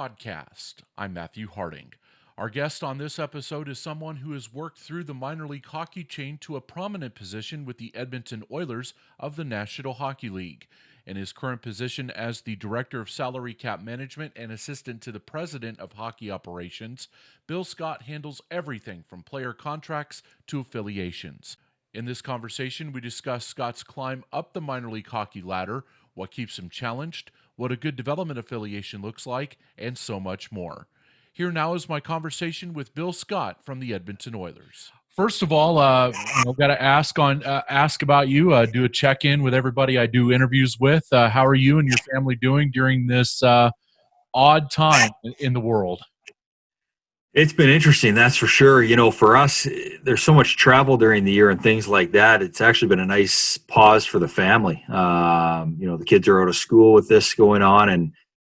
podcast. I'm Matthew Harding. Our guest on this episode is someone who has worked through the minor league hockey chain to a prominent position with the Edmonton Oilers of the National Hockey League. In his current position as the Director of Salary Cap Management and Assistant to the President of Hockey Operations, Bill Scott handles everything from player contracts to affiliations. In this conversation, we discuss Scott's climb up the minor league hockey ladder, what keeps him challenged, what a good development affiliation looks like, and so much more. Here now is my conversation with Bill Scott from the Edmonton Oilers. First of all, got to ask about you. Do a check-in with everybody I do interviews with. How are you and your family doing during this odd time in the world? It's been interesting, that's for sure. You know, for us, there's so much travel during the year and things like that. It's actually been a nice pause for the family. The kids are out of school with this going on, and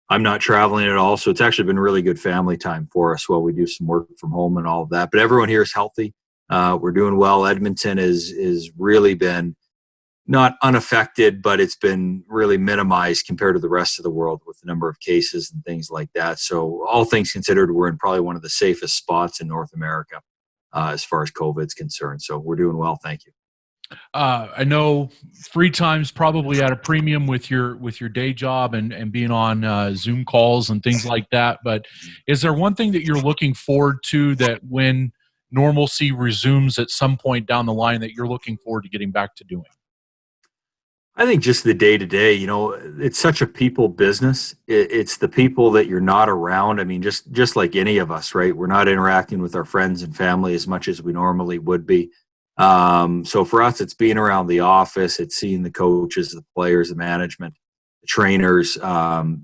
I'm not traveling at all. So it's actually been really good family time for us while we do some work from home and all of that. But everyone here is healthy. We're doing well. Edmonton is really been not unaffected, but it's been really minimized compared to the rest of the world with the number of cases and things like that. So all things considered, we're in probably one of the safest spots in North America as far as COVID's concerned. So we're doing well. Thank you. I know free time's probably at a premium with your day job and being on Zoom calls and things like that. But is there one thing that you're looking forward to that when normalcy resumes at some point down the line that you're looking forward to getting back to doing? I think just the day to day, it's such a people business. It's the people that you're not around. I mean, just like any of us, right? We're not interacting with our friends and family as much as we normally would be. So for us, it's being around the office, it's seeing the coaches, the players, the management, the trainers,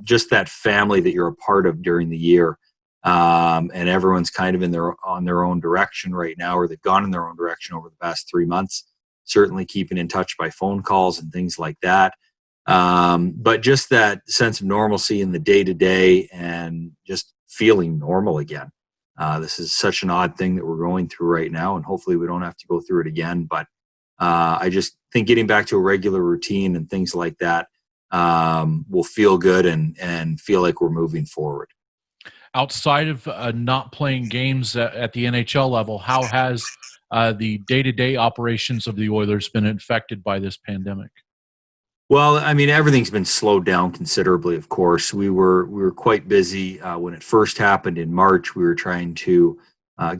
just that family that you're a part of during the year. And everyone's kind of on their own direction right now, or they've gone in their own direction over the past 3 months. Certainly keeping in touch by phone calls and things like that. But just that sense of normalcy in the day-to-day and just feeling normal again. This is such an odd thing that we're going through right now, and hopefully we don't have to go through it again. But I just think getting back to a regular routine and things like that will feel good and feel like we're moving forward. Outside of not playing games at the NHL level, how has the day-to-day operations of the Oilers been affected by this pandemic? Well, I mean, everything's been slowed down considerably, of course. We were quite busy when it first happened in March. We were trying to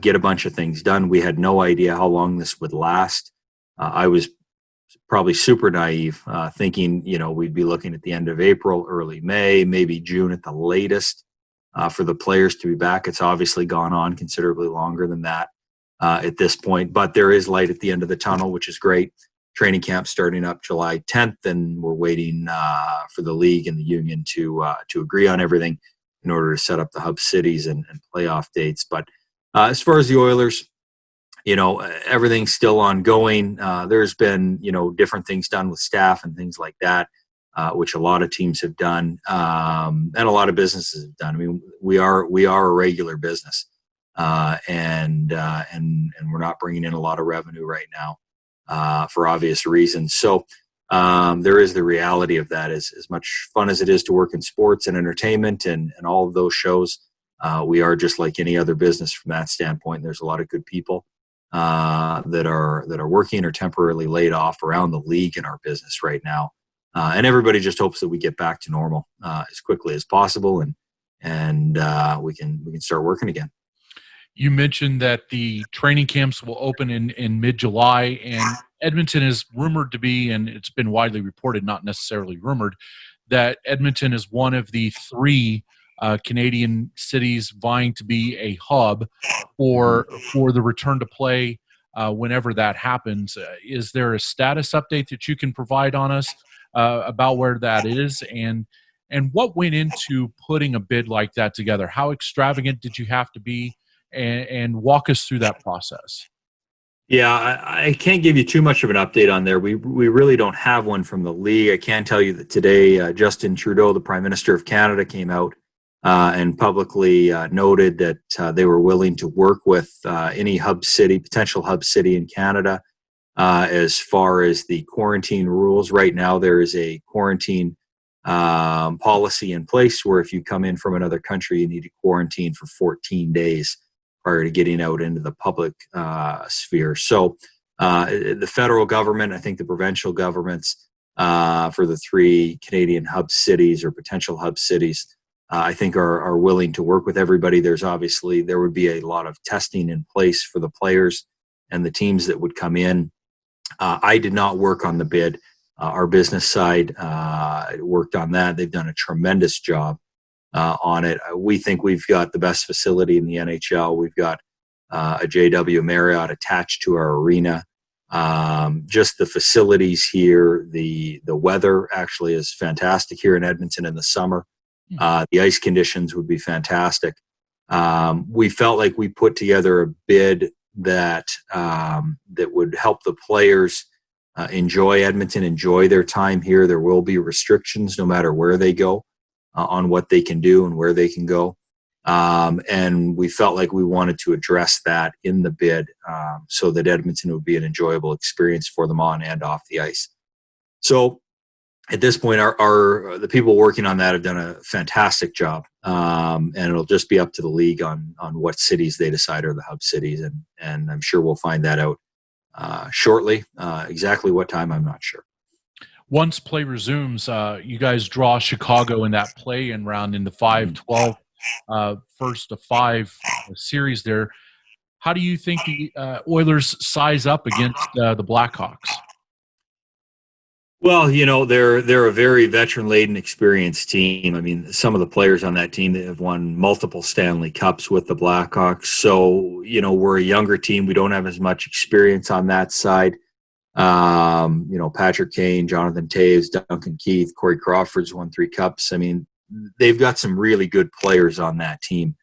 get a bunch of things done. We had no idea how long this would last. I was probably super naive, thinking, we'd be looking at the end of April, early May, maybe June at the latest for the players to be back. It's obviously gone on considerably longer than that at this point, but there is light at the end of the tunnel, which is great. Training camp starting up July 10th, and we're waiting for the league and the union to agree on everything in order to set up the hub cities and playoff dates. But as far as the Oilers, everything's still ongoing. There's been, different things done with staff and things like that, which a lot of teams have done, and a lot of businesses have done. I mean, we are a regular business, and we're not bringing in a lot of revenue right now. For obvious reasons. So there is the reality of that. As much fun as it is to work in sports and entertainment and all of those shows, we are just like any other business from that standpoint. There's a lot of good people that are working or temporarily laid off around the league in our business right now. And everybody just hopes that we get back to normal as quickly as possible and we can start working again. You mentioned that the training camps will open in mid-July, and Edmonton is rumored to be, and it's been widely reported, not necessarily rumored, that Edmonton is one of the three Canadian cities vying to be a hub for the return to play whenever that happens. Is there a status update that you can provide on us about where that is, and what went into putting a bid like that together? How extravagant did you have to be? And walk us through that process. Yeah, I can't give you too much of an update on there. We really don't have one from the league. I can tell you that today, Justin Trudeau, the Prime Minister of Canada, came out and publicly noted that they were willing to work with any potential hub city in Canada as far as the quarantine rules. Right now, there is a quarantine policy in place where if you come in from another country, you need to quarantine for 14 days prior to getting out into the public sphere. So the federal government, I think the provincial governments for the 3 Canadian hub cities or potential hub cities, I think are willing to work with everybody. There would be a lot of testing in place for the players and the teams that would come in. I did not work on the bid. Our business side worked on that. They've done a tremendous job on it. We think we've got the best facility in the NHL. We've got a JW Marriott attached to our arena. Just the facilities here, the weather actually is fantastic here in Edmonton in the summer. The ice conditions would be fantastic. We felt like we put together a bid that would help the players enjoy Edmonton, enjoy their time here. There will be restrictions no matter where they go on what they can do and where they can go. And we felt like we wanted to address that in the bid so that Edmonton would be an enjoyable experience for them on and off the ice. So at this point, the people working on that have done a fantastic job. And it'll just be up to the league on what cities they decide are the hub cities. And I'm sure we'll find that out shortly. Exactly what time, I'm not sure. Once play resumes, you guys draw Chicago in that play-in round in the 5-12 first of 5 series there. How do you think the Oilers size up against the Blackhawks? Well, they're a very veteran-laden, experienced team. I mean, some of the players on that team that have won multiple Stanley Cups with the Blackhawks. So, we're a younger team. We don't have as much experience on that side. Patrick Kane, Jonathan Toews, Duncan Keith, Corey Crawford's won 3 Cups. I mean, they've got some really good players on that team.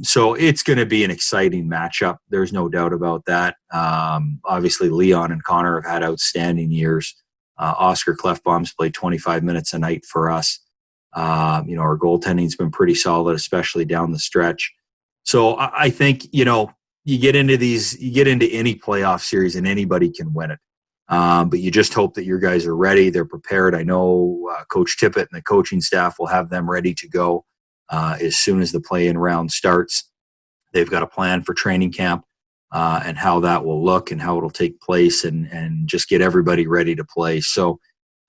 So it's going to be an exciting matchup. There's no doubt about that. Obviously, Leon and Connor have had outstanding years. Oscar Klefbom's played 25 minutes a night for us. Our goaltending's been pretty solid, especially down the stretch. So I think, you get into any playoff series and anybody can win it. But you just hope that your guys are ready. They're prepared. I know Coach Tippett and the coaching staff will have them ready to go as soon as the play-in round starts. They've got a plan for training camp and how that will look and how it'll take place and just get everybody ready to play. So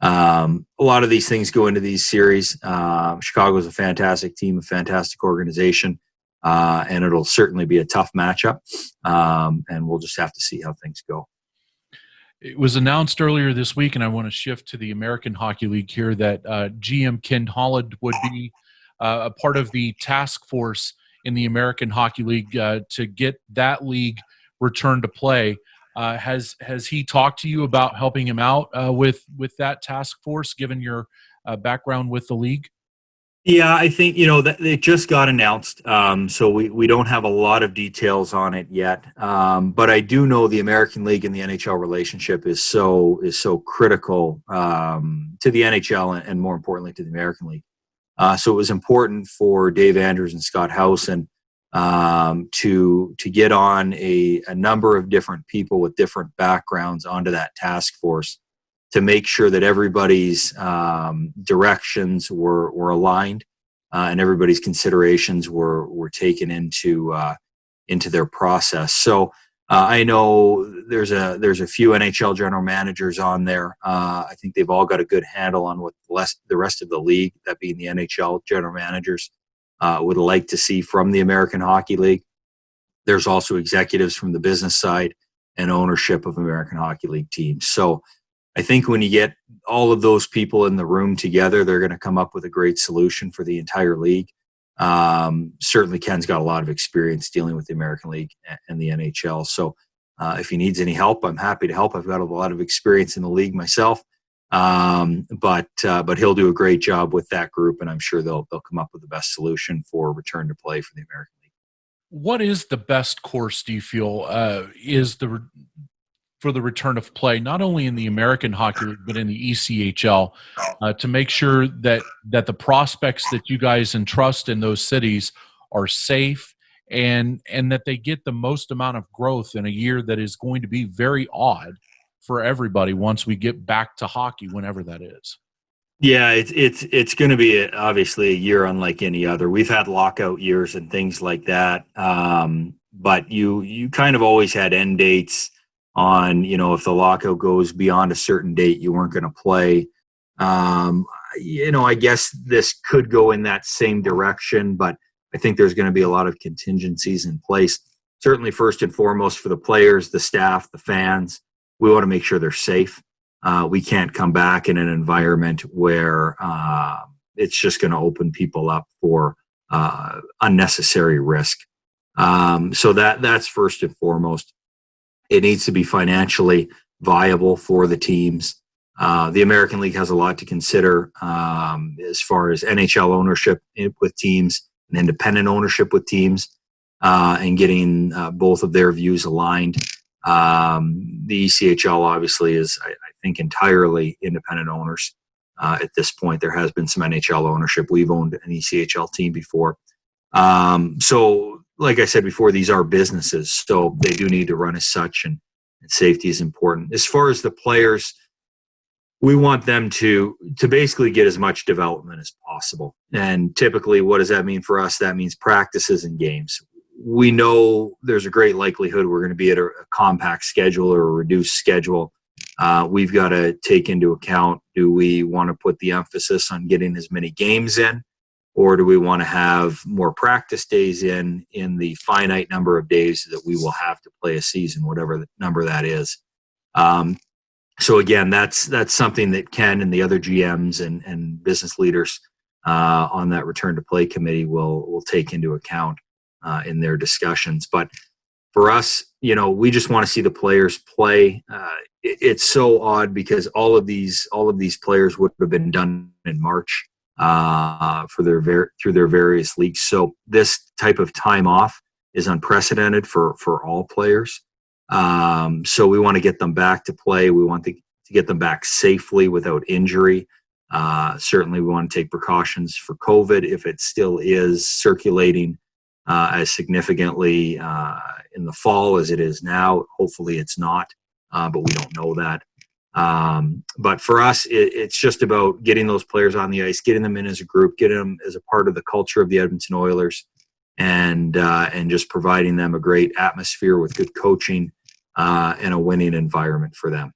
a lot of these things go into these series. Chicago's a fantastic team, a fantastic organization, and it'll certainly be a tough matchup. And we'll just have to see how things go. It was announced earlier this week, and I want to shift to the American Hockey League here, that GM Ken Holland would be a part of the task force in the American Hockey League to get that league returned to play. Has he talked to you about helping him out with that task force, given your background with the league? Yeah, I think, that it just got announced. So we don't have a lot of details on it yet. But I do know the American League and the NHL relationship is so critical to the NHL and more importantly to the American League. So it was important for Dave Andrews and Scott Howson to get on a number of different people with different backgrounds onto that task force to make sure that everybody's directions were aligned and everybody's considerations were taken into their process. So I know there's a few NHL general managers on there. I think they've all got a good handle on what the rest of the league, that being the NHL general managers, would like to see from the American Hockey League. There's also executives from the business side and ownership of American Hockey League teams. So I think when you get all of those people in the room together, they're going to come up with a great solution for the entire league. Certainly Ken's got a lot of experience dealing with the American League and the NHL. So if he needs any help, I'm happy to help. I've got a lot of experience in the league myself. But he'll do a great job with that group, and I'm sure they'll come up with the best solution for return to play for the American League. What is the best course, do you feel, for the return of play, not only in the American Hockey League, but in the ECHL, to make sure that the prospects that you guys entrust in those cities are safe and that they get the most amount of growth in a year that is going to be very odd for everybody once we get back to hockey, whenever that is? Yeah, it's going to be obviously a year unlike any other. We've had lockout years and things like that, but you kind of always had end dates on, if the lockout goes beyond a certain date, you weren't going to play. Um, I guess this could go in that same direction, but I think there's going to be a lot of contingencies in place. Certainly, first and foremost, for the players, the staff, the fans, we want to make sure they're safe. We can't come back in an environment where it's just going to open people up for unnecessary risk. So that's first and foremost. It needs to be financially viable for the teams. The American League has a lot to consider as far as NHL ownership with teams and independent ownership with teams, and getting both of their views aligned. The ECHL obviously is, I think, entirely independent owners. At this point, there has been some NHL ownership. We've owned an ECHL team before. So, like I said before, these are businesses, so they do need to run as such, and safety is important. As far as the players, we want them to basically get as much development as possible. And typically, what does that mean for us? That means practices and games. We know there's a great likelihood we're going to be at a compact schedule or a reduced schedule. We've got to take into account, do we want to put the emphasis on getting as many games in, or do we want to have more practice days in the finite number of days that we will have to play a season, whatever the number that is? So again, that's something that Ken and the other GMs and business leaders on that return to play committee will take into account in their discussions. But for us, we just want to see the players play. It's so odd because all of these players would have been done in March through their various leagues. So this type of time off is unprecedented for all players. So we want to get them back to play. We want to get them back safely without injury. Certainly, we want to take precautions for COVID if it still is circulating as significantly in the fall as it is now. Hopefully it's not, but we don't know that. But for us, it's just about getting those players on the ice, getting them in as a group, getting them as a part of the culture of the Edmonton Oilers, and just providing them a great atmosphere with good coaching and a winning environment for them.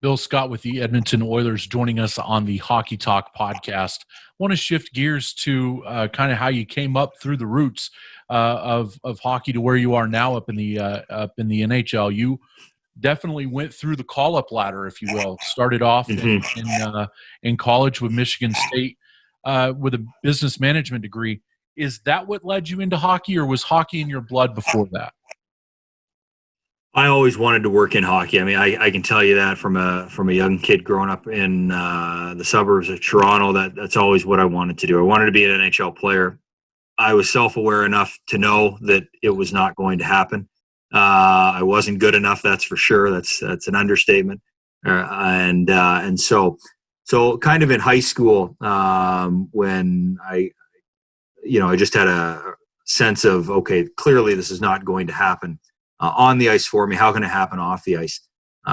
Bill Scott with the Edmonton Oilers joining us on the Hockey Talk podcast. I want to shift gears to kind of how you came up through the roots of hockey to where you are now up in the NHL. You definitely went through the call-up ladder, if you will. Started off in college with Michigan State with a business management degree. Is that what led you into hockey, or was hockey in your blood before that? I always wanted to work in hockey. I mean, I can tell you that from a young kid growing up in the suburbs of Toronto, that's always what I wanted to do. I wanted to be an NHL player. I was self-aware enough to know that it was not going to happen. I wasn't good enough, that's for sure. That's an understatement. And so kind of in high school, when I just had a sense of, okay, clearly this is not going to happen on the ice for me. How can it happen off the ice?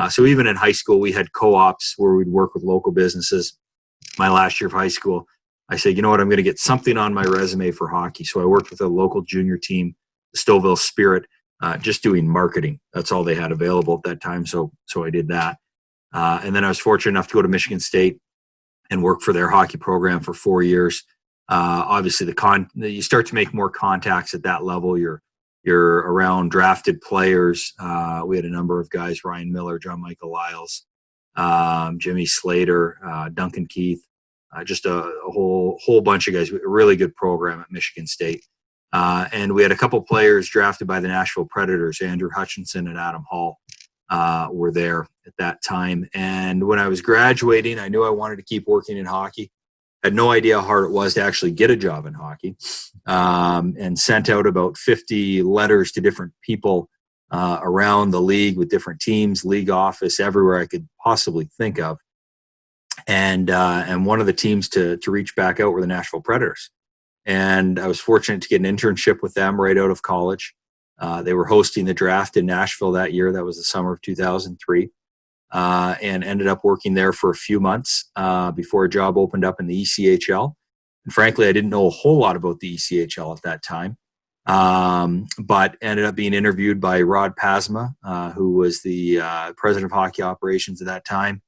So even in high school, we had co-ops where we'd work with local businesses. My last year of high school, I said, you know what, I'm going to get something on my resume for hockey. So I worked with a local junior team, the Stouffville Spirit, just doing marketing. That's all they had available at that time. So I did that. And then I was fortunate enough to go to Michigan State and work for their hockey program for 4 years. Obviously, you start to make more contacts at that level. You're around drafted players. We had a number of guys: Ryan Miller, John Michael Lyles, Jimmy Slater, Duncan Keith, just a whole bunch of guys. A really good program at Michigan State. And we had a couple players drafted by the Nashville Predators. Andrew Hutchinson and Adam Hall were there at that time. And when I was graduating, I knew I wanted to keep working in hockey. I had no idea how hard it was to actually get a job in hockey, and sent out about 50 letters to different people around the league with different teams, league office, everywhere I could possibly think of. And one of the teams to reach back out were the Nashville Predators. And I was fortunate to get an internship with them right out of college. They were hosting the draft in Nashville that year. That was the summer of 2003. and ended up working there for a few months before a job opened up in the ECHL. And frankly, I didn't know a whole lot about the ECHL at that time, but ended up being interviewed by Rod Pasma, who was the president of hockey operations at that time,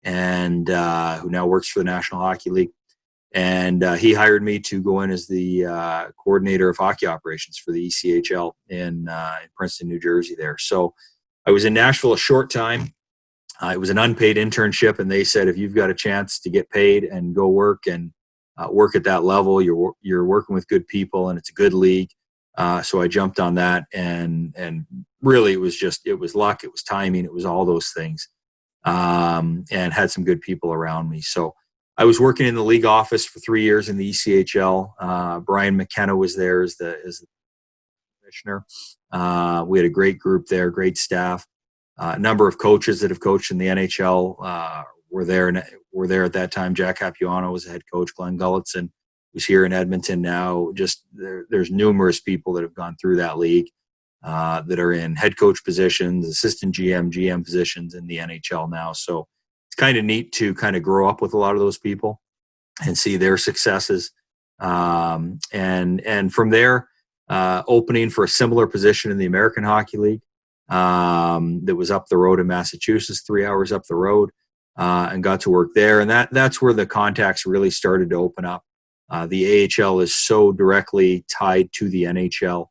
and who now works for the National Hockey League. And he hired me to go in as the coordinator of hockey operations for the ECHL in Princeton, New Jersey there. So I was in Nashville a short time. It was an unpaid internship, and they said, if you've got a chance to get paid and go work and work at that level, you're working with good people, and it's a good league. So I jumped on that, and really it was luck, it was timing, it was all those things, and had some good people around me. So I was working in the league office for 3 years in the ECHL. Brian McKenna was there as the commissioner. We had a great group there, great staff. A number of coaches that have coached in the NHL were there at that time. Jack Capuano was the head coach. Glenn Gulletson was here in Edmonton now. Just there's numerous people that have gone through that league that are in head coach positions, assistant GM positions in the NHL now. So it's kind of neat to kind of grow up with a lot of those people and see their successes. And from there, opening for a similar position in the American Hockey League that was up the road in Massachusetts, 3 hours up the road, and got to work there. And that's where the contacts really started to open up. The AHL is so directly tied to the NHL.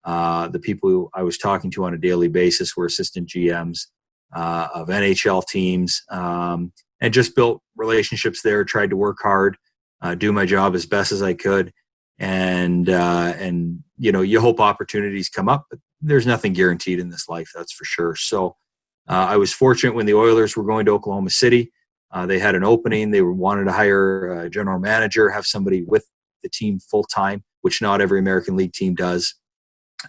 The people who I was talking to on a daily basis were assistant GMs of NHL teams, and just built relationships there, tried to work hard, do my job as best as I could. And you hope opportunities come up, but there's nothing guaranteed in this life, that's for sure. So I was fortunate when the Oilers were going to Oklahoma City. They had an opening. They wanted to hire a general manager, have somebody with the team full time, which not every American League team does.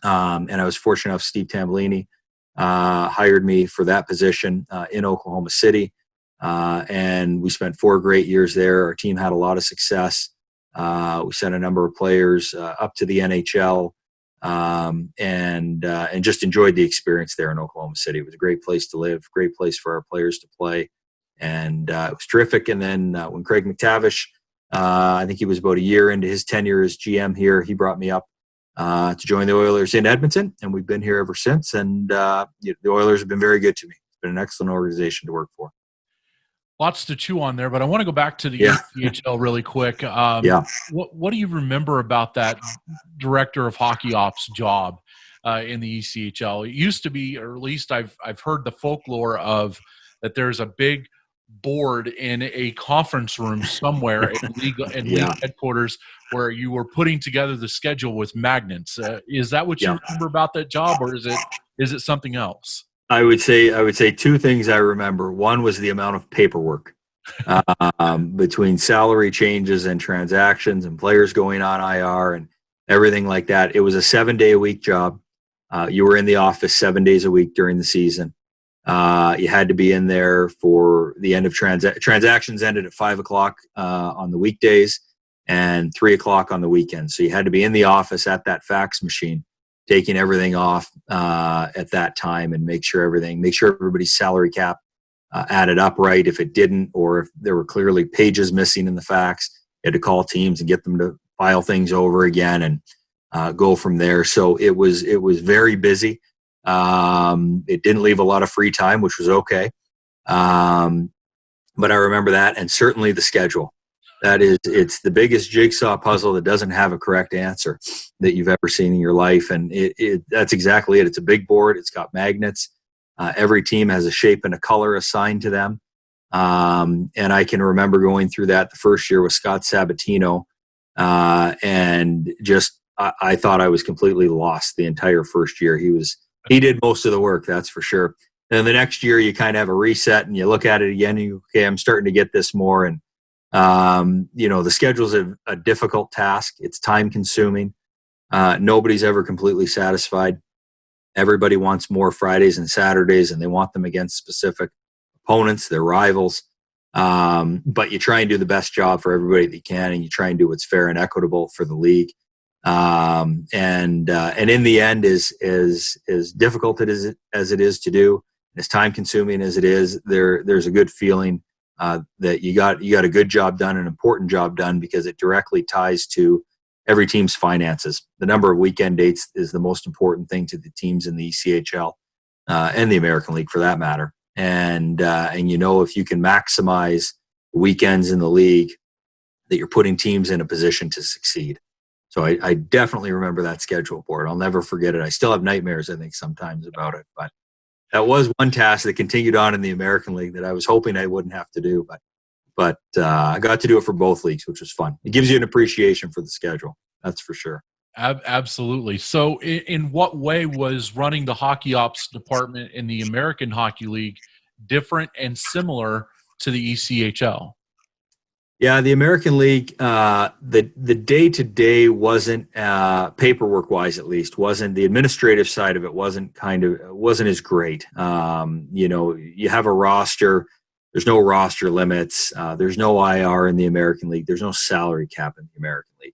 And I was fortunate enough, Steve Tambolini hired me for that position in Oklahoma City. And we spent 4 great years there. Our team had a lot of success. We sent a number of players up to the NHL, and just enjoyed the experience there in Oklahoma City. It was a great place to live, great place for our players to play, and it was terrific. And then when Craig McTavish, I think he was about a year into his tenure as GM here, he brought me up to join the Oilers in Edmonton, and we've been here ever since. And the Oilers have been very good to me. It's been an excellent organization to work for. Lots to chew on there, but I want to go back to the ECHL really quick. What do you remember about that director of hockey ops job in the ECHL? It used to be, or at least I've heard the folklore of that there's a big board in a conference room somewhere in league headquarters where you were putting together the schedule with magnets. Is that what you remember about that job, or is it something else? I would say 2 things I remember. One was the amount of paperwork between salary changes and transactions and players going on IR and everything like that. It was a 7-day-a-week job. You were in the office 7 days a week during the season. You had to be in there for the end of transactions. Ended at 5:00 on the weekdays and 3:00 on the weekends. So you had to be in the office at that fax machine, taking everything off at that time, and make sure everybody's salary cap added up right. If it didn't, or if there were clearly pages missing in the fax, you had to call teams and get them to file things over again and go from there. So it was very busy. It didn't leave a lot of free time, which was okay. But I remember that, and certainly the schedule. It's the biggest jigsaw puzzle that doesn't have a correct answer that you've ever seen in your life. And that's exactly it. It's a big board. It's got magnets. Every team has a shape and a color assigned to them. And I can remember going through that the first year with Scott Sabatino. And just, I thought I was completely lost the entire first year. He did most of the work, that's for sure. And the next year you kind of have a reset and you look at it again and you, okay, I'm starting to get this more. And, the schedule's a difficult task. It's time consuming. Nobody's ever completely satisfied. Everybody wants more Fridays and Saturdays, and they want them against specific opponents, their rivals. But you try and do the best job for everybody that you can, and you try and do what's fair and equitable for the league. And in the end, as difficult as it is to do, As time consuming as it is, there's a good feeling that you got a good job done, an important job done, because it directly ties to every team's finances. The number of weekend dates is the most important thing to the teams in the ECHL and the American League, for that matter. And if you can maximize weekends in the league, that you're putting teams in a position to succeed. So I definitely remember that schedule board. I'll never forget it. I still have nightmares, I think, sometimes about it. But that was one task that continued on in the American League that I was hoping I wouldn't have to do. But I got to do it for both leagues, which was fun. It gives you an appreciation for the schedule. That's for sure. Absolutely. So in what way was running the hockey ops department in the American Hockey League different and similar to the ECHL? Yeah, the American League, the day-to-day wasn't, paperwork-wise at least, wasn't, the administrative side of it wasn't as great. You have a roster, there's no roster limits, there's no IR in the American League, there's no salary cap in the American League.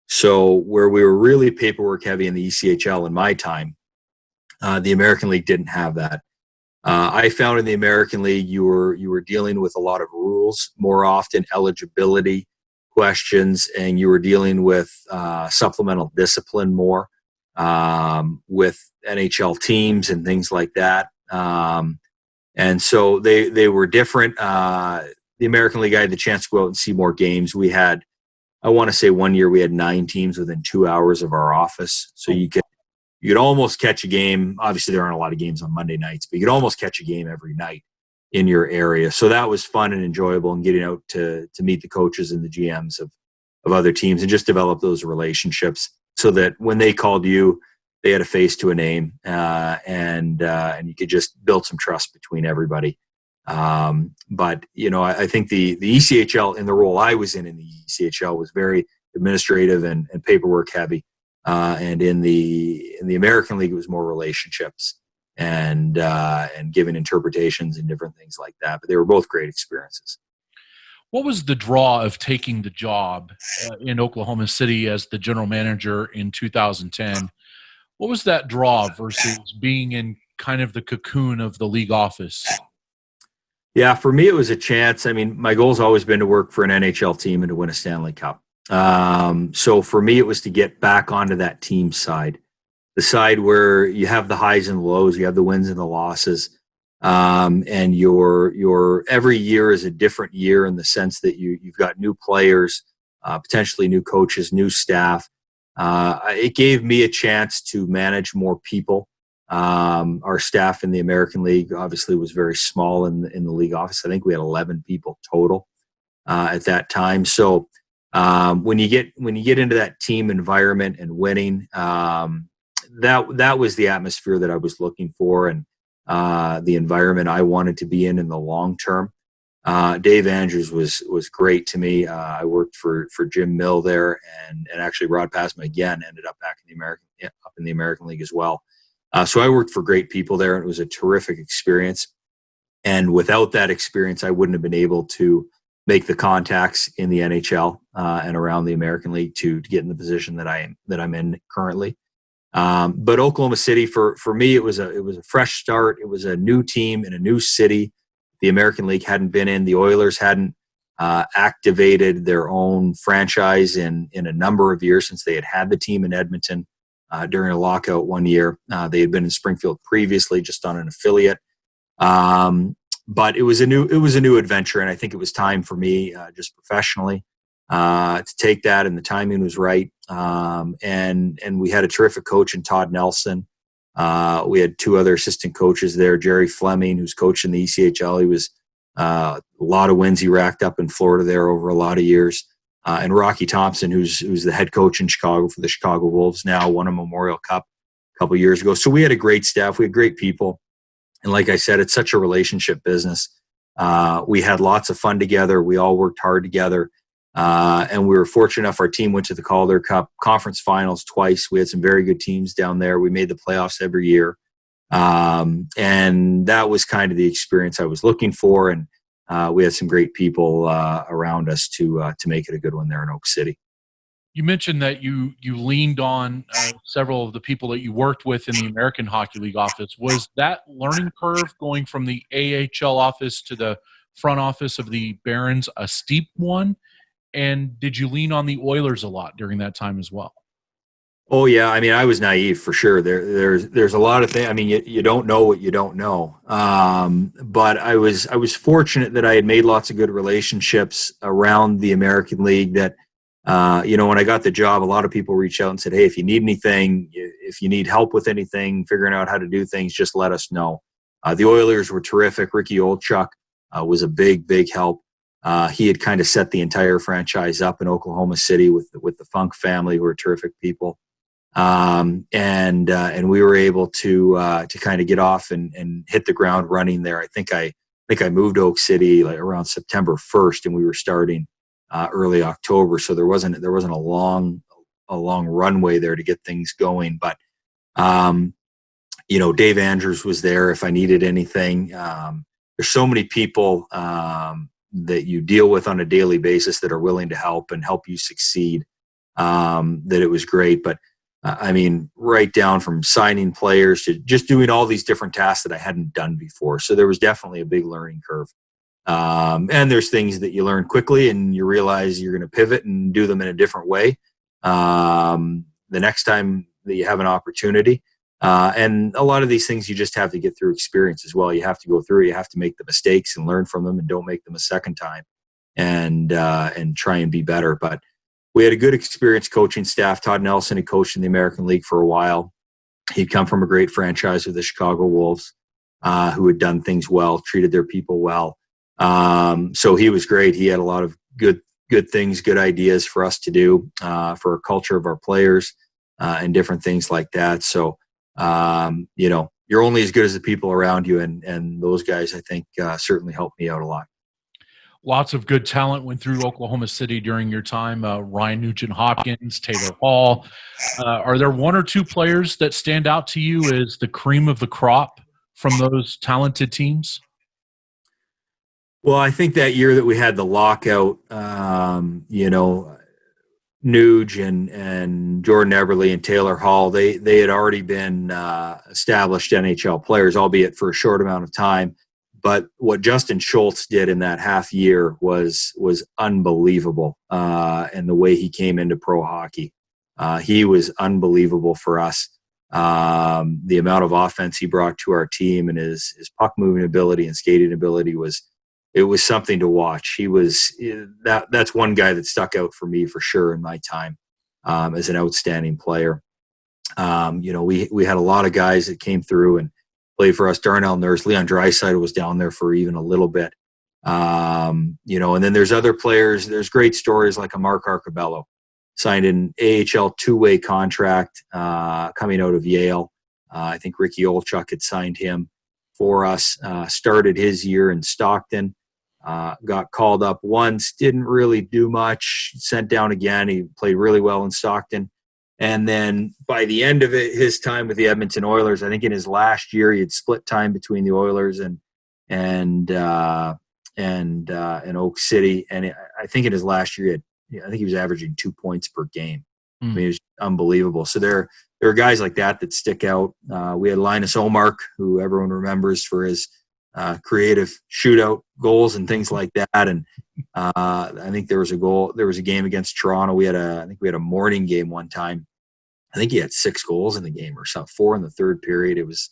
So where we were really paperwork heavy in the ECHL in my time, the American League didn't have that. I found in the American League you were dealing with a lot of rules, more often eligibility questions, and you were dealing with supplemental discipline more with NHL teams and things like that. And so they were different. The American League, I had the chance to go out and see more games. We had, I want to say, one year we had 9 teams within 2 hours of our office, so you could almost catch a game. Obviously, there aren't a lot of games on Monday nights, but you could almost catch a game every night in your area. So that was fun and enjoyable, and getting out to meet the coaches and the GMs of other teams and just develop those relationships so that when they called you, they had a face to a name, and you could just build some trust between everybody. But I think the ECHL, in the role I was in the ECHL, was very administrative and paperwork heavy. And in the American League, it was more relationships and giving interpretations and different things like that. But they were both great experiences. What was the draw of taking the job in Oklahoma City as the general manager in 2010? What was that draw versus being in kind of the cocoon of the league office? Yeah, for me, it was a chance. I mean, my goal's always been to work for an NHL team and to win a Stanley Cup. So for me, it was to get back onto that team side, the side where you have the highs and lows, you have the wins and the losses. And your every year is a different year in the sense that you've got new players, potentially new coaches, new staff. It gave me a chance to manage more people. Our staff in the American League obviously was very small in the league office. I think we had 11 people total at that time. So when you get into that team environment and winning, that was the atmosphere that I was looking for, and the environment I wanted to be in the long term. Dave Andrews was great to me. I worked for Jim Mill there, and actually Rod Passman again ended up back in the American League as well. So I worked for great people there, and it was a terrific experience. And without that experience, I wouldn't have been able to make the contacts in the NHL and around the American League to get in the position that I'm in currently. But Oklahoma City, for me, it was a fresh start. It was a new team in a new city. The American League hadn't been in. The Oilers hadn't activated their own franchise in a number of years since they had the team in Edmonton during a lockout one year. They had been in Springfield previously, just on an affiliate. But it was a new adventure, and I think it was time for me, just professionally, to take that, and the timing was right. And we had a terrific coach in Todd Nelson. We had 2 other assistant coaches there, Jerry Fleming, who's coaching the ECHL. He was a lot of wins he racked up in Florida there over a lot of years. And Rocky Thompson, who's the head coach in Chicago for the Chicago Wolves now, won a Memorial Cup a couple of years ago. So we had a great staff. We had great people. And like I said, it's such a relationship business. We had lots of fun together. We all worked hard together. And we were fortunate enough, our team went to the Calder Cup conference finals twice. We had some very good teams down there. We made the playoffs every year. And that was kind of the experience I was looking for. And we had some great people around us to make it a good one there in Oak City. You mentioned that you leaned on several of the people that you worked with in the American Hockey League office. Was that learning curve going from the AHL office to the front office of the Barons a steep one? And did you lean on the Oilers a lot during that time as well? Oh yeah, I mean, I was naive for sure. There's a lot of things. I mean, you don't know what you don't know. But I was fortunate that I had made lots of good relationships around the American League. That when I got the job, a lot of people reached out and said, "Hey, if you need anything, if you need help with anything, figuring out how to do things, just let us know." The Oilers were terrific. Ricky Olchuk was a big help. He had kind of set the entire franchise up in Oklahoma City with the Funk family, who are terrific people. And we were able to kind of get off and hit the ground running there. I think I moved to Oak City like around September 1st, and we were starting early October. So there wasn't a long runway there to get things going. But Dave Andrews was there if I needed anything. There's so many people that you deal with on a daily basis that are willing to help and help you succeed. That it was great. But I mean, right down from signing players to just doing all these different tasks that I hadn't done before. So there was definitely a big learning curve. And there's things that you learn quickly and you realize you're going to pivot and do them in a different way the next time that you have an opportunity. And a lot of these things you just have to get through experience as well. You have to go through, you have to make the mistakes and learn from them and don't make them a second time and try and be better. But we had a good experienced coaching staff. Todd Nelson had coached in the American League for a while. He'd come from a great franchise with the Chicago Wolves, who had done things well, treated their people well. So he was great. He had a lot of good things, good ideas for us to do, for a culture of our players, and different things like that. So, you're only as good as the people around you, and those guys, I think, certainly helped me out a lot. Lots of good talent went through Oklahoma City during your time. Ryan Nugent-Hopkins, Taylor Hall. Are there one or two players that stand out to you as the cream of the crop from those talented teams? Well, I think that year that we had the lockout, Nuge and Jordan Eberle and Taylor Hall, they had already been established NHL players, albeit for a short amount of time. But what Justin Schultz did in that half year was unbelievable, and the way he came into pro hockey, he was unbelievable for us. The amount of offense he brought to our team and his puck moving ability and skating ability was something to watch. That's one guy that stuck out for me for sure in my time as an outstanding player. We had a lot of guys that came through and played for us. Darnell Nurse, Leon Draisaitl was down there for even a little bit. And then there's other players. There's great stories like a Mark Arcabello, signed an AHL two-way contract coming out of Yale. I think Ricky Olchuk had signed him for us, started his year in Stockton, got called up once, didn't really do much, sent down again. He played really well in Stockton. And then by the end of it, his time with the Edmonton Oilers, I think in his last year, he had split time between the Oilers and Oak City. And I think in his last year, I think he was averaging 2 points per game. I mean, it was unbelievable. So there are guys like that stick out. We had Linus Omark, who everyone remembers for his creative shootout goals and things like that. And I think there was a game against Toronto. I think we had a morning game one time. I think he had 6 goals in the game or something, 4 in the third period. It was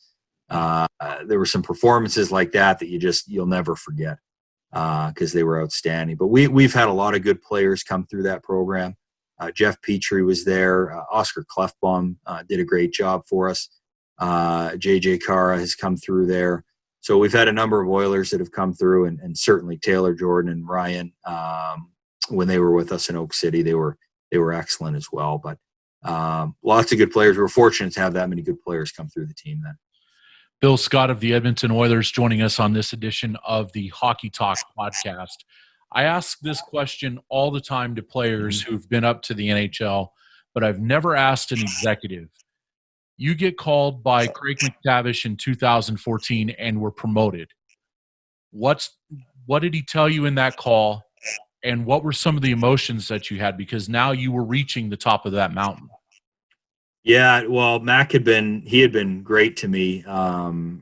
there were some performances like that you'll never forget because they were outstanding. But we've had a lot of good players come through that program. Jeff Petrie was there. Oscar Clefbaum did a great job for us. JJ Cara has come through there. So we've had a number of Oilers that have come through, and certainly Taylor, Jordan, and Ryan, when they were with us in Oak City, they were excellent as well. But lots of good players. We're fortunate to have that many good players come through the team then. Bill Scott of the Edmonton Oilers joining us on this edition of the Hockey Talk podcast. I ask this question all the time to players who've been up to the NHL, but I've never asked an executive. You get called by Craig McTavish in 2014 and were promoted. What did he tell you in that call, and what were some of the emotions that you had, because now you were reaching the top of that mountain? Yeah, well, Mac had been great to me,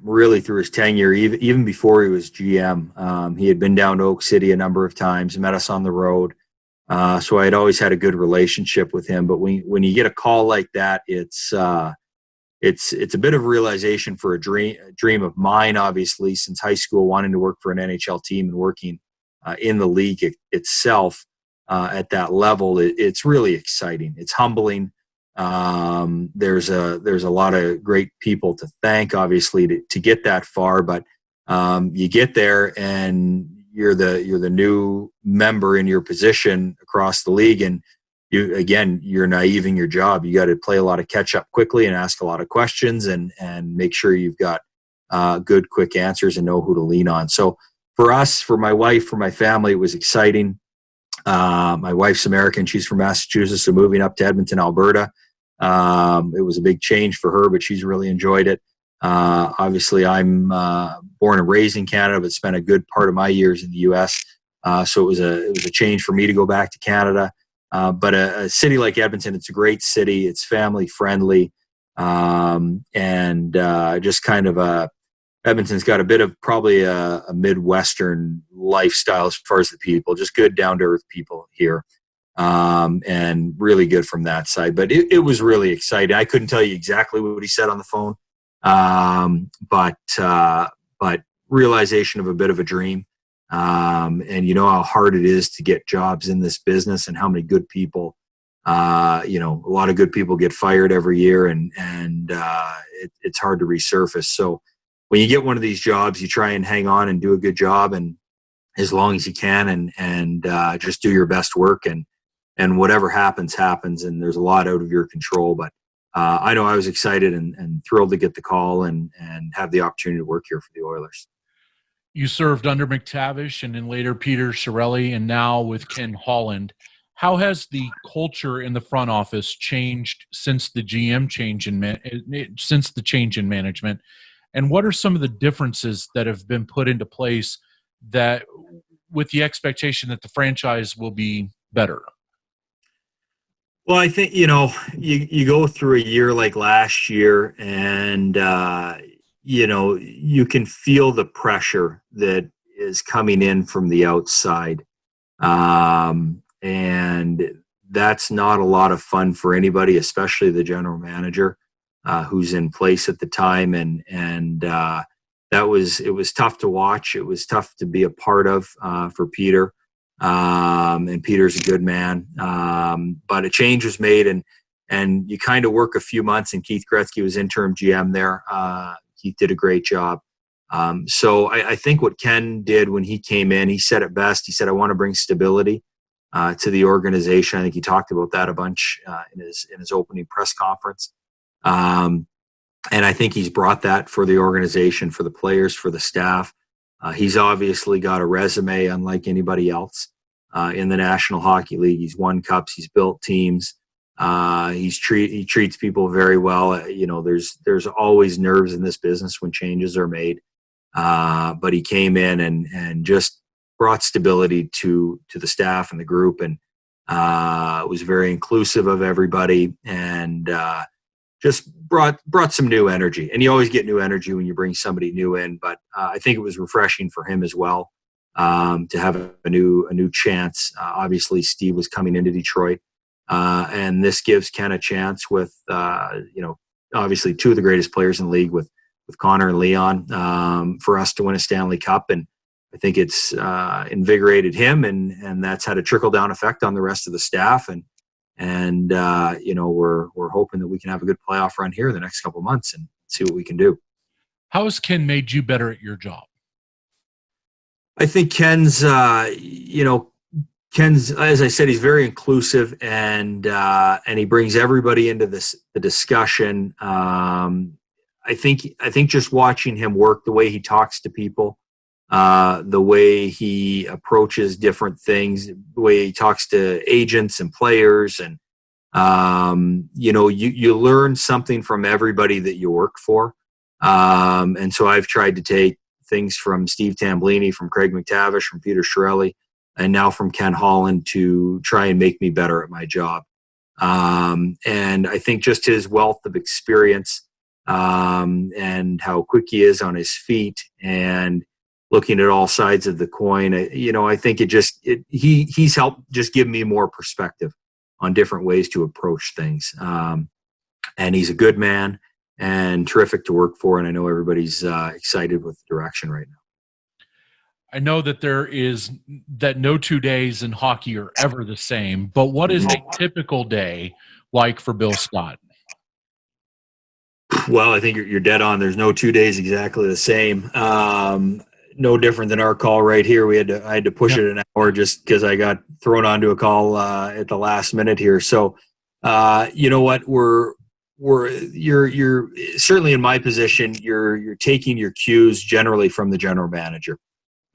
really through his tenure, even before he was GM. He had been down to Oak City a number of times, met us on the road, so I had always had a good relationship with him. But when you get a call like that, it's a bit of a realization for a dream of mine, obviously, since high school, wanting to work for an NHL team and working in the league itself at that level. It's really exciting. It's humbling. There's a lot of great people to thank, obviously, to get that far, but you get there and you're the new member in your position across the league, and you're naive in your job. You got to play a lot of catch up quickly and ask a lot of questions and make sure you've got good quick answers and know who to lean on. So for us, for my wife, for my family, it was exciting. My wife's American. She's from Massachusetts, so moving up to Edmonton, Alberta, it was a big change for her, but she's really enjoyed it. Obviously, I'm born and raised in Canada, but spent a good part of my years in the U.S. So it was a change for me to go back to Canada. But a city like Edmonton, it's a great city. It's family friendly, and just kind of Edmonton's got a bit of probably a Midwestern lifestyle as far as the people, just good down to earth people here, and really good from that side. But it was really exciting. I couldn't tell you exactly what he said on the phone, but realization of a bit of a dream. And you know how hard it is to get jobs in this business, and how many good people, a lot of good people get fired every year, and it's hard to resurface. So when you get one of these jobs, you try and hang on and do a good job, and as long as you can, and just do your best work, and whatever happens, and there's a lot out of your control. But I know I was excited and thrilled to get the call and have the opportunity to work here for the Oilers. You served under McTavish and then later Peter Chiarelli, and now with Ken Holland. How has the culture in the front office changed since the GM since the change in management? And what are some of the differences that have been put into place that, with the expectation that the franchise will be better? Well, I think, you go through a year like last year, and you can feel the pressure that is coming in from the outside. And that's not a lot of fun for anybody, especially the general manager who's in place at the time. And it was tough to watch. It was tough to be a part of for Peter. And Peter's a good man. But a change was made, and you kind of work a few months, and Keith Gretzky was interim GM there. He did a great job. So I think what Ken did when he came in, he said it best. He said, "I want to bring stability to the organization." I think he talked about that a bunch in his opening press conference. And I think he's brought that for the organization, for the players, for the staff. He's obviously got a resume unlike anybody else in the National Hockey League. He's won cups. He's built teams. He treats people very well. There's always nerves in this business when changes are made. But he came in and just brought stability to the staff and the group, and was very inclusive of everybody, and just brought some new energy. And you always get new energy when you bring somebody new in, but I think it was refreshing for him as well to have a new chance. Obviously, Steve was coming into Detroit. And this gives Ken a chance with, obviously two of the greatest players in the league with Connor and Leon, for us to win a Stanley Cup. And I think it's invigorated him, and that's had a trickle-down effect on the rest of the staff. And we're hoping that we can have a good playoff run here in the next couple of months and see what we can do. How has Ken made you better at your job? I think Ken's, as I said, he's very inclusive, and he brings everybody into the discussion. I think just watching him work, the way he talks to people, the way he approaches different things, the way he talks to agents and players, and you learn something from everybody that you work for. And so I've tried to take things from Steve Tamblini, from Craig McTavish, from Peter Chiarelli, and now from Ken Holland to try and make me better at my job. And I think just his wealth of experience and how quick he is on his feet and looking at all sides of the coin, I think he's helped just give me more perspective on different ways to approach things. And he's a good man and terrific to work for. And I know everybody's excited with the direction right now. I know that no 2 days in hockey are ever the same, but what is a typical day like for Bill Scott? Well, I think you're dead on. There's no 2 days exactly the same. No different than our call right here. I had to push it an hour just because I got thrown onto a call at the last minute here. So, you know what? You're certainly in my position. You're taking your cues generally from the general manager.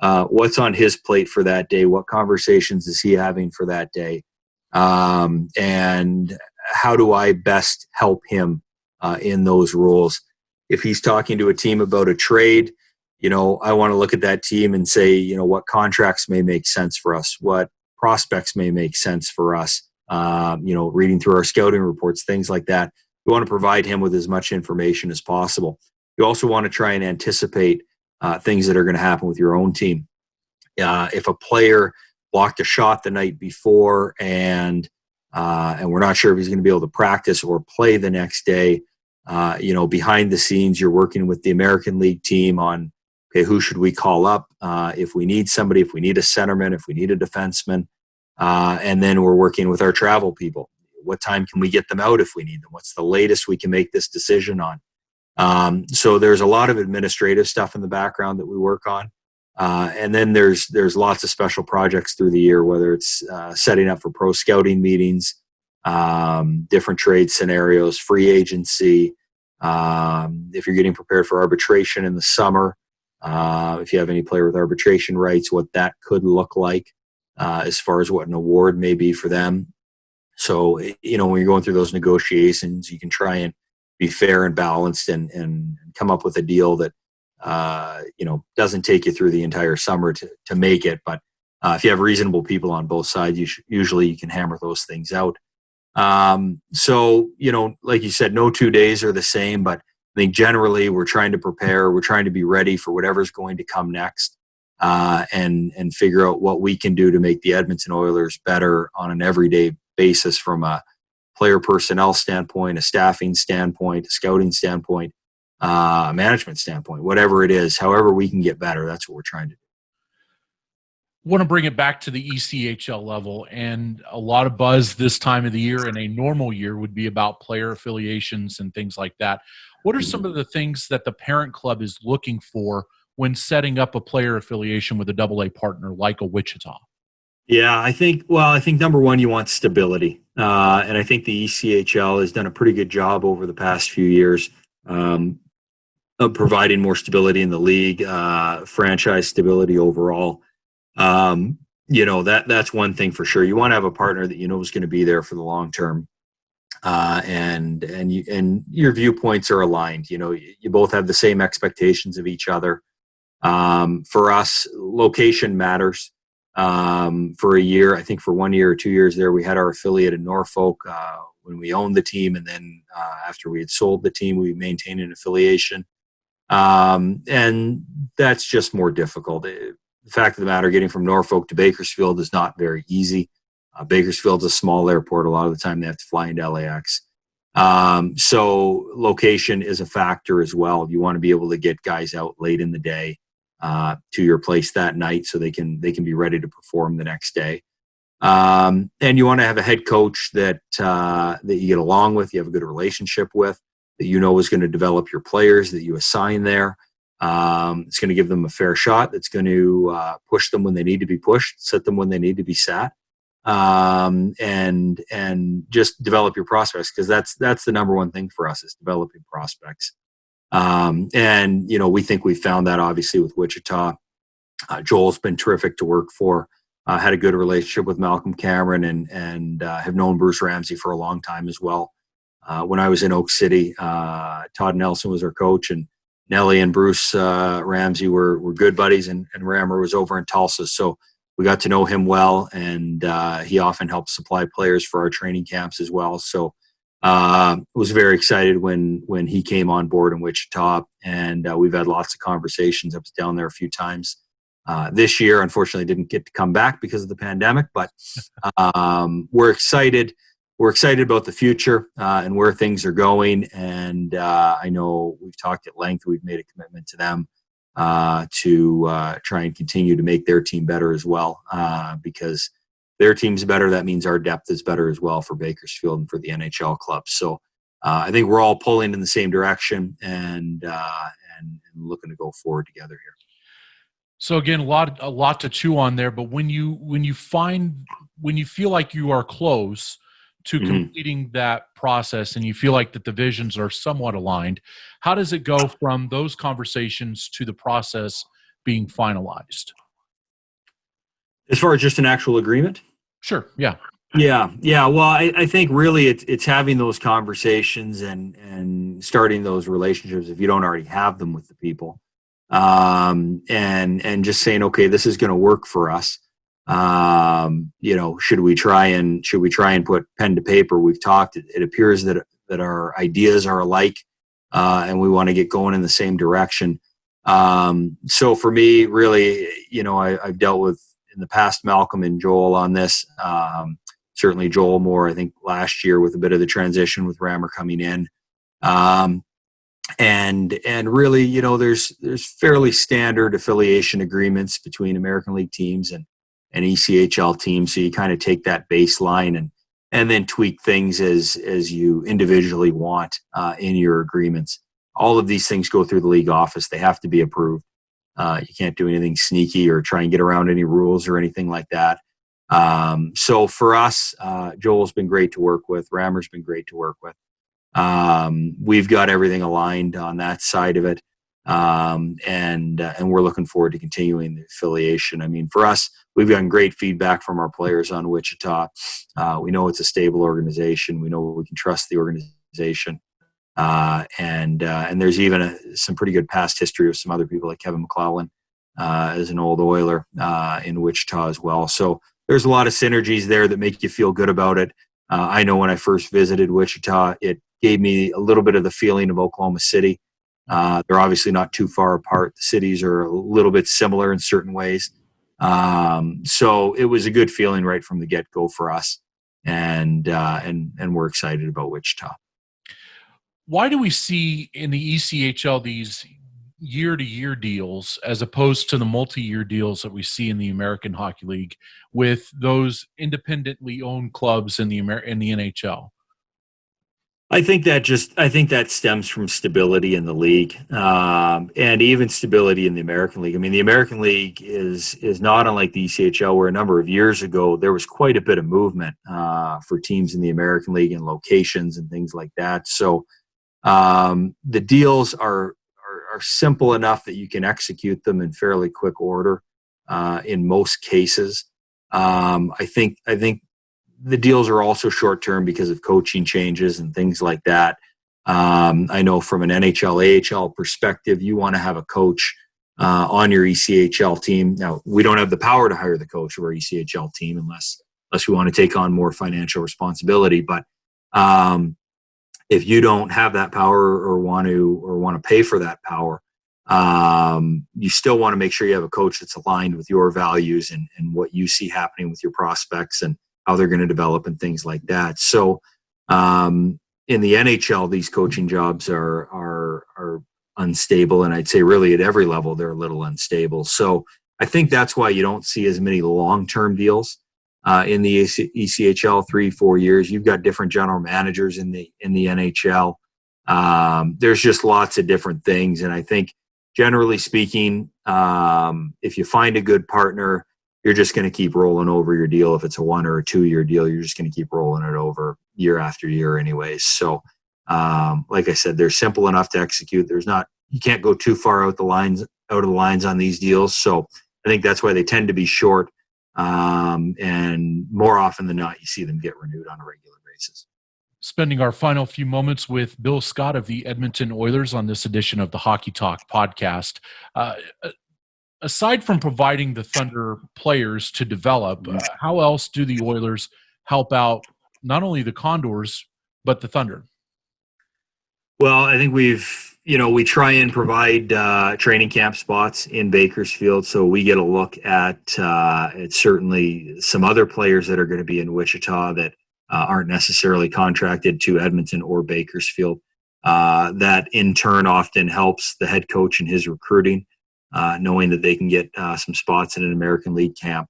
What's on his plate for that day? What conversations is he having for that day? And how do I best help him in those roles? If he's talking to a team about a trade, I want to look at that team and say, what contracts may make sense for us, what prospects may make sense for us, reading through our scouting reports, things like that. You want to provide him with as much information as possible. You also want to try and anticipate things that are going to happen with your own team. If a player blocked a shot the night before and we're not sure if he's going to be able to practice or play the next day, behind the scenes, you're working with the American League team on, okay, who should we call up if we need somebody, if we need a centerman, if we need a defenseman, and then we're working with our travel people. What time can we get them out if we need them? What's the latest we can make this decision on? So there's a lot of administrative stuff in the background that we work on. And then there's lots of special projects through the year, whether it's setting up for pro scouting meetings, different trade scenarios, free agency, if you're getting prepared for arbitration in the summer, if you have any player with arbitration rights, what that could look like as far as what an award may be for them. So, when you're going through those negotiations, you can try and be fair and balanced and come up with a deal that doesn't take you through the entire summer to make it. But if you have reasonable people on both sides, usually you can hammer those things out. So, like you said, no 2 days are the same, but I think generally we're trying to prepare, we're trying to be ready for whatever's going to come next, and figure out what we can do to make the Edmonton Oilers better on an everyday basis from a player personnel standpoint, a staffing standpoint, a scouting standpoint, a management standpoint, whatever it is, however we can get better. That's what we're trying to do. Want to bring it back to the ECHL level, and a lot of buzz this time of the year in a normal year would be about player affiliations and things like that. What are some of the things that the parent club is looking for when setting up a player affiliation with a AA partner like a Wichita? Yeah, I think number one, you want stability. And I think the ECHL has done a pretty good job over the past few years of providing more stability in the league, franchise stability overall. That's one thing for sure. You want to have a partner that is going to be there for the long term, and your viewpoints are aligned. You both have the same expectations of each other. For us, location matters. For a year, I think for 1 year or 2 years there, we had our affiliate in Norfolk when we owned the team, and then after we had sold the team, we maintained an affiliation, and that's just more difficult. The fact of the matter, getting from Norfolk to Bakersfield is not very easy. Bakersfield's a small airport. A lot of the time they have to fly into LAX. So location is a factor as well. You want to be able to get guys out late in the day to your place that night so they can be ready to perform the next day. And you want to have a head coach that you get along with, you have a good relationship with, that is going to develop your players that you assign there. It's going to give them a fair shot. That's going to push them when they need to be pushed, set them when they need to be sat, and just develop your prospects, because that's the number one thing for us, is developing prospects. And we think we found that obviously with Wichita. Joel's been terrific to work for. Had a good relationship with Malcolm Cameron and have known Bruce Ramsey for a long time as well. When I was in Oak City, Todd Nelson was our coach, and Nelly and Bruce Ramsey were good buddies, and Rammer was over in Tulsa. So we got to know him well, and he often helps supply players for our training camps as well. So was very excited when he came on board in Wichita, and we've had lots of conversations. I was down there a few times this year. Unfortunately, didn't get to come back because of the pandemic, but we're excited. We're excited about the future and where things are going. And I know we've talked at length. We've made a commitment to them to try and continue to make their team better as well, because their team's better. That means our depth is better as well for Bakersfield and for the NHL clubs. So I think we're all pulling in the same direction and looking to go forward together here. So again, a lot to chew on there. But when you feel like you are close to completing that process and you feel like that the visions are somewhat aligned, how does it go from those conversations to the process being finalized? As far as just an actual agreement? Sure. Yeah. Yeah. Well, I think really it's having those conversations and starting those relationships if you don't already have them with the people, and just saying, okay, this is going to work for us. Should we try and put pen to paper? We've talked. It appears that our ideas are alike, and we want to get going in the same direction. So for me, really, I've dealt with in the past Malcolm and Joel on this. Certainly Joel more, I think, last year with a bit of the transition with Rammer coming in. And really, there's fairly standard affiliation agreements between American League teams and ECHL teams. So you kind of take that baseline and then tweak things as you individually want in your agreements. All of these things go through the league office. They have to be approved. You can't do anything sneaky or try and get around any rules or anything like that. So for us, Joel's been great to work with. Rammer's been great to work with. We've got everything aligned on that side of it. And we're looking forward to continuing the affiliation. I mean, for us, we've gotten great feedback from our players on Wichita. We know it's a stable organization. We know we can trust the organization. And there's even some pretty good past history of some other people like Kevin McClellan, as an old Oiler, in Wichita as well. So there's a lot of synergies there that make you feel good about it. I know when I first visited Wichita, it gave me a little bit of the feeling of Oklahoma City. They're obviously not too far apart. The cities are a little bit similar in certain ways. So it was a good feeling right from the get-go for us. And we're excited about Wichita. Why do we see in the ECHL these year-to-year deals as opposed to the multi-year deals that we see in the American Hockey League with those independently owned clubs in the NHL? I think that stems from stability in the league, and even stability in the American League. I mean, the American League is not unlike the ECHL, where a number of years ago there was quite a bit of movement for teams in the American League and locations and things like that. So the deals are simple enough that you can execute them in fairly quick order in most cases. I think the deals are also short term because of coaching changes and things like that. I know from an NHL, AHL perspective, you want to have a coach on your ECHL team. Now, we don't have the power to hire the coach of our ECHL team unless we want to take on more financial responsibility. But if you don't have that power or want to pay for that power, you still want to make sure you have a coach that's aligned with your values and what you see happening with your prospects and how they're going to develop and things like that. So in the NHL, these coaching jobs are unstable, and I'd say really at every level they're a little unstable. So I think that's why you don't see as many long-term deals in the ECHL. 3-4 years. You've got different general managers in the NHL. There's just lots of different things, and I think generally speaking, if you find a good partner, you're just going to keep rolling over your deal. If it's a 1 or a 2 year deal, you're just going to keep rolling it over year after year anyways. So, like I said, they're simple enough to execute. You can't go too far out of the lines on these deals. So I think that's why they tend to be short. And more often than not, you see them get renewed on a regular basis. Spending our final few moments with Bill Scott of the Edmonton Oilers on this edition of the Hockey Talk podcast. Aside from providing the Thunder players to develop, how else do the Oilers help out not only the Condors but the Thunder? Well, I think we try and provide training camp spots in Bakersfield, so we get a look at certainly some other players that are going to be in Wichita that aren't necessarily contracted to Edmonton or Bakersfield. That in turn often helps the head coach in his recruiting, knowing that they can get some spots in an American League camp.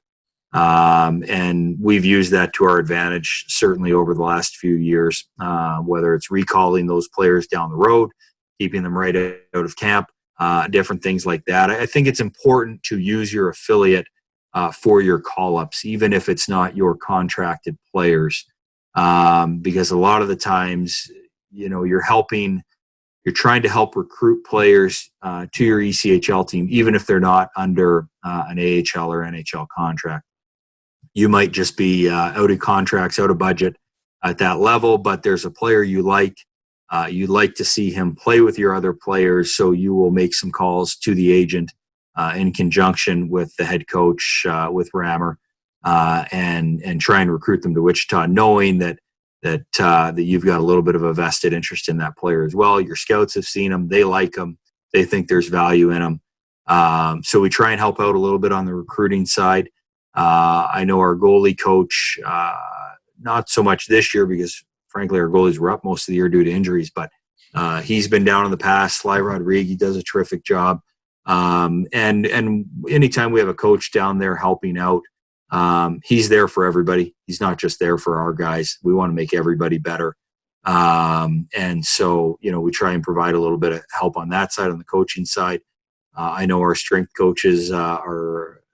And we've used that to our advantage, certainly over the last few years, whether it's recalling those players down the road, keeping them right out of camp, different things like that. I think it's important to use your affiliate for your call-ups, even if it's not your contracted players, because a lot of the times, you're trying to help recruit players to your ECHL team, even if they're not under an AHL or NHL contract. You might just be out of contracts, out of budget at that level, but there's a player you like. You'd like to see him play with your other players, so you will make some calls to the agent in conjunction with the head coach, with Rammer, and try and recruit them to Wichita, knowing that you've got a little bit of a vested interest in that player as well. Your scouts have seen him; they like him. They think there's value in him. So we try and help out a little bit on the recruiting side. I know our goalie coach, not so much this year because, frankly, our goalies were up most of the year due to injuries, but he's been down in the past. Sly Rodriguez does a terrific job. And anytime we have a coach down there helping out, he's there for everybody. He's not just there for our guys. We want to make everybody better. And so, we try and provide a little bit of help on that side, on the coaching side. I know our strength coaches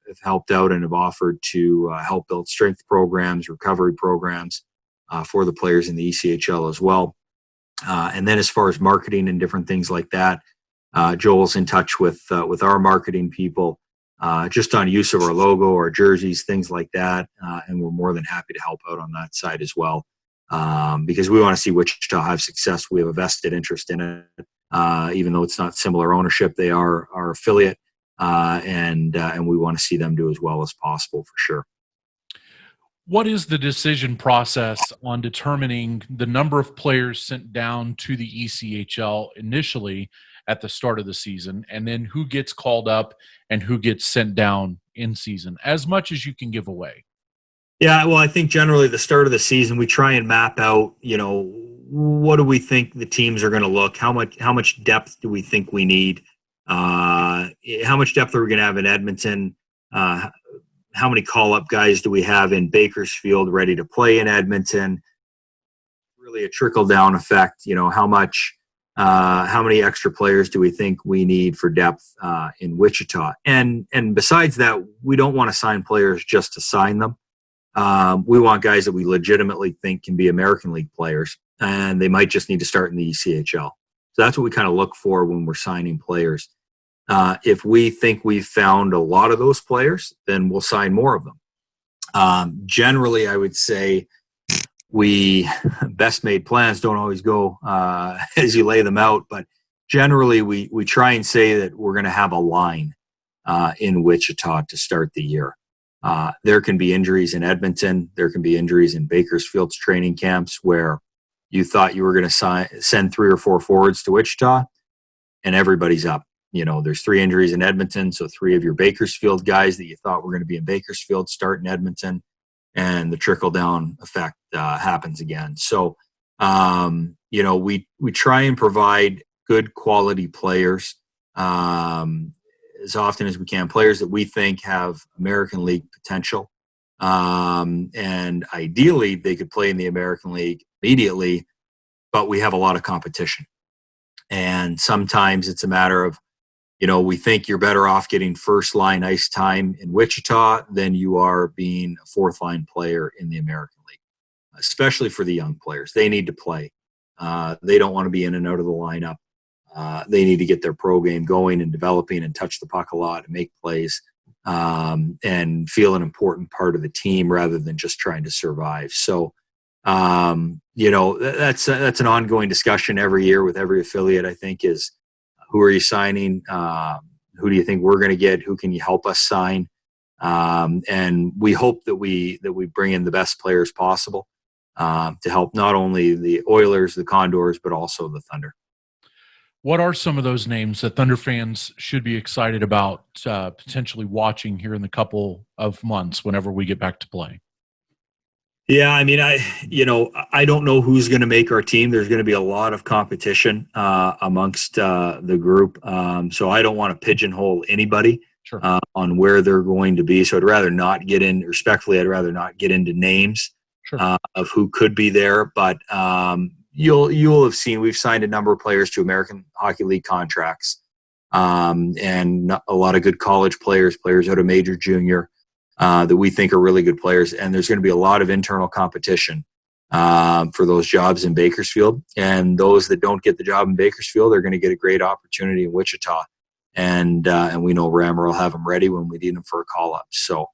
have helped out and have offered to help build strength programs, recovery programs for the players in the ECHL as well. And then as far as marketing and different things like that, Joel's in touch with our marketing people just on use of our logo, our jerseys, things like that. And we're more than happy to help out on that side as well, because we want to see Wichita have success. We have a vested interest in it, even though it's not similar ownership. They are our affiliate. And we want to see them do as well as possible, for sure. What is the decision process on determining the number of players sent down to the ECHL initially at the start of the season, and then who gets called up and who gets sent down in season, as much as you can give away? Yeah, well, I think generally the start of the season, we try and map out, what do we think the teams are going to look? How much depth do we think we need? How much depth are we going to have in Edmonton? How many call-up guys do we have in Bakersfield ready to play in Edmonton? Really a trickle-down effect. How many extra players do we think we need for depth in Wichita? And besides that, we don't want to sign players just to sign them. We want guys that we legitimately think can be American League players, and they might just need to start in the ECHL. So that's what we kind of look for when we're signing players. If we think we've found a lot of those players, then we'll sign more of them. Generally, I would say best made plans don't always go as you lay them out, but generally we try and say that we're going to have a line in Wichita to start the year. There can be injuries in Edmonton. There can be injuries in Bakersfield's training camps where you thought you were going to send 3 or 4 forwards to Wichita, and everybody's up. There's 3 injuries in Edmonton, so 3 of your Bakersfield guys that you thought were going to be in Bakersfield start in Edmonton, and the trickle-down effect happens again. So, we try and provide good quality players as often as we can, players that we think have American League potential. And ideally, they could play in the American League immediately, but we have a lot of competition. And sometimes it's a matter of, we think you're better off getting first-line ice time in Wichita than you are being a fourth-line player in the American League, especially for the young players. They need to play. They don't want to be in and out of the lineup. They need to get their pro game going and developing and touch the puck a lot and make plays and feel an important part of the team rather than just trying to survive. So, that's an ongoing discussion every year with every affiliate, I think, is who are you signing? Who do you think we're going to get? Who can you help us sign? And we hope that we bring in the best players possible to help not only the Oilers, the Condors, but also the Thunder. What are some of those names that Thunder fans should be excited about potentially watching here in the couple of months whenever we get back to play? Yeah, I mean, I don't know who's going to make our team. There's going to be a lot of competition amongst the group, so I don't want to pigeonhole anybody Sure. On where they're going to be. So I'd rather not get in. Respectfully, I'd rather not get into names Sure. of who could be there. But you'll have seen we've signed a number of players to American Hockey League contracts, and a lot of good college players out of major, junior. That we think are really good players, and there's going to be a lot of internal competition for those jobs in Bakersfield. And those that don't get the job in Bakersfield are going to get a great opportunity in Wichita, and we know Rammer will have them ready when we need them for a call up. So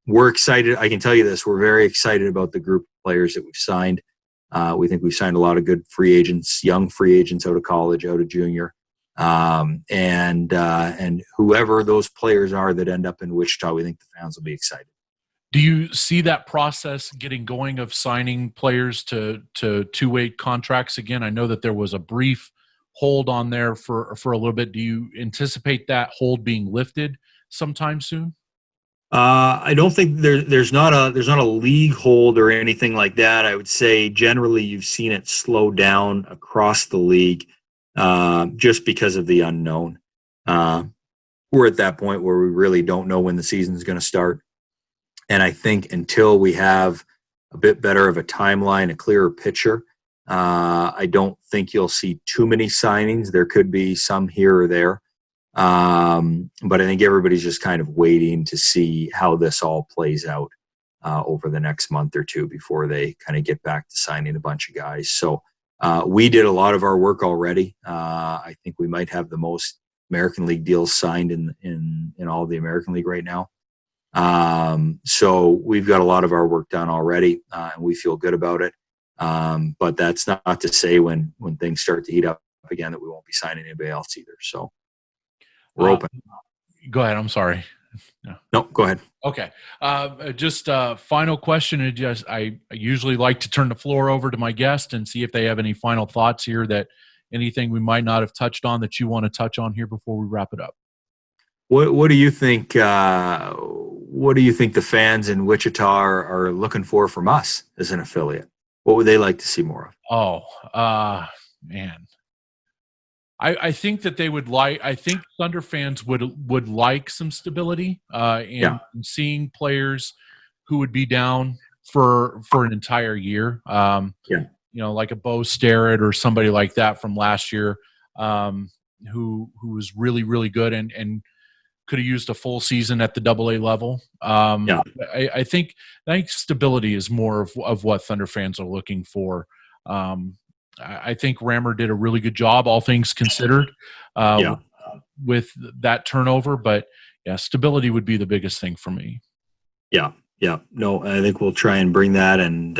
we're excited. I can tell you this: we're very excited about the group of players that we've signed. We think we've signed a lot of good free agents, young free agents out of college, out of junior. And whoever those players are that end up in Wichita, we think the fans will be excited. Do you see that process getting going of signing players to two-way contracts again? I know that there was a brief hold on there for a little bit. Do you anticipate that hold being lifted sometime soon? I don't think there's not a league hold or anything like that. I would say generally you've seen it slow down across the league. Just because of the unknown. We're at that point where we really don't know when the season is going to start. And I think until we have a bit better of a timeline, a clearer picture, I don't think you'll see too many signings. There could be some here or there. But I think everybody's just kind of waiting to see how this all plays out over the next month or two before they kind of get back to signing a bunch of guys. So we did a lot of our work already. I think we might have the most American League deals signed in all of the American League right now. So we've got a lot of our work done already, and we feel good about it. But that's not to say when things start to heat up again that we won't be signing anybody else either. So we're open. Go ahead. I'm sorry. No, go ahead. Okay. Just a final question. I usually like to turn the floor over to my guest and see if they have any final thoughts here, that anything we might not have touched on that you want to touch on here before we wrap it up. What do you think? What do you think the fans in Wichita are looking for from us as an affiliate? What would they like to see more of? Oh, man. I think that they would like. I think Thunder fans would like some stability, and seeing players who would be down for an entire year. Like a Bo Starrett or somebody like that from last year, who was really, really good and could have used a full season at the AA level. I think stability is more of what Thunder fans are looking for. I think Rammer did a really good job, all things considered, with that turnover. But stability would be the biggest thing for me. Yeah. No, I think we'll try and bring that, and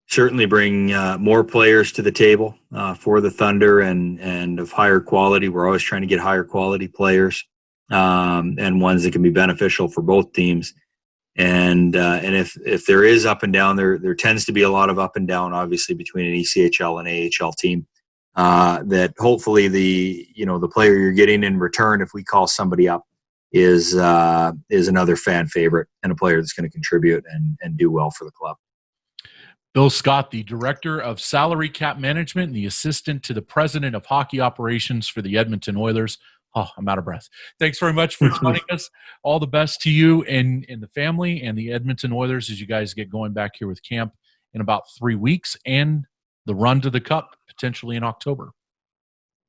certainly bring more players to the table for the Thunder, and of higher quality. We're always trying to get higher quality players, and ones that can be beneficial for both teams. And if there is up and down, there tends to be a lot of up and down, obviously, between an ECHL and AHL team. That hopefully the player you're getting in return, if we call somebody up, is another fan favorite and a player that's going to contribute and do well for the club. Bill Scott, the Director of Salary Cap Management and the Assistant to the President of Hockey Operations for the Edmonton Oilers. Oh, I'm out of breath. Thanks very much for joining us. All the best to you and the family and the Edmonton Oilers as you guys get going back here with camp in about 3 weeks and the run to the Cup potentially in October.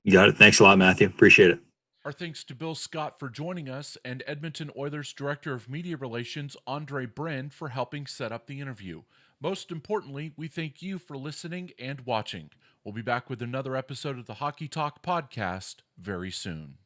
You got it. Thanks a lot, Matthew. Appreciate it. Our thanks to Bill Scott for joining us, and Edmonton Oilers Director of Media Relations, Andre Bren, for helping set up the interview. Most importantly, we thank you for listening and watching. We'll be back with another episode of the Hockey Talk podcast very soon.